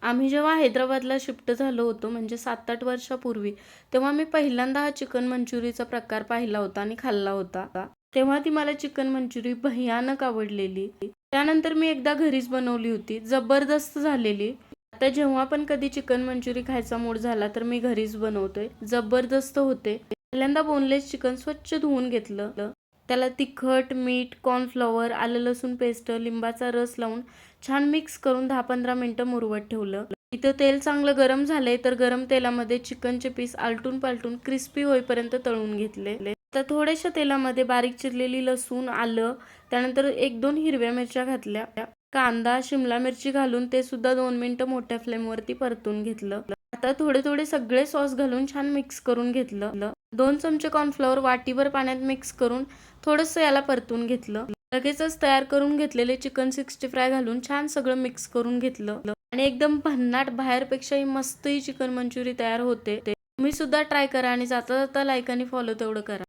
आम्ही जेव्हा हैदराबादला शिफ्ट झालो होतो म्हणजे 7-8 वर्षापूर्वी, तेव्हा मी पहिल्यांदा हा चिकन मंचुरीचा प्रकार पाहिला होता आणि खाल्ला होता. तेव्हा ती मला चिकन मंचुरी भयानक आवडलेली. त्यानंतर मी एकदा घरीच बनवली होती. जबरदस्त झालेली. आता जेव्हा पण कधी चिकन मंचुरी खायचा मूड झाला तर मी घरीच बनवतोय. जबरदस्त होते. पहिल्यांदा बोनलेस चिकन स्वच्छ धुवून घेतलं. त्याला तिखट, मीठ, कॉर्नफ्लॉवर, आलं लसूण पेस्ट, लिंबाचा रस लावून छान मिक्स करून 10-15 मिनिटं मुरवत ठेवलं. इथं तेल चांगलं गरम झालंय तर गरम तेलामध्ये चिकनचे पीस आलटून पालटून क्रिस्पी होईपर्यंत तळून घेतले. तर थोड्याशा तेलामध्ये बारीक चिरलेली लसूण, आलं, त्यानंतर 1-2 हिरव्या मिरच्या घातल्या. कांदा, शिमला मिरची घालून ते सुद्धा 2 मिनिटं मोठ्या फ्लेमवरती परतून घेतलं. आता थोडे थोडे सगळे सॉस घालून छान मिक्स करून घेतलं. 2 चमचे कॉर्नफ्लॉवर वाटीभर पाण्यात मिक्स करून थोडंसं याला परतून घेतलं. लगेचच तयार करून घेतलेले चिकन 60 घालून छान सगळं मिक्स करून घेतलं आणि एकदम भन्नाट बाहेरपेक्षाही मस्त ही चिकन मंचुरी तयार होते. तुम्ही सुद्धा ट्राय करा आणि जाता जाता लाईक आणि फॉलो तेवढं करा.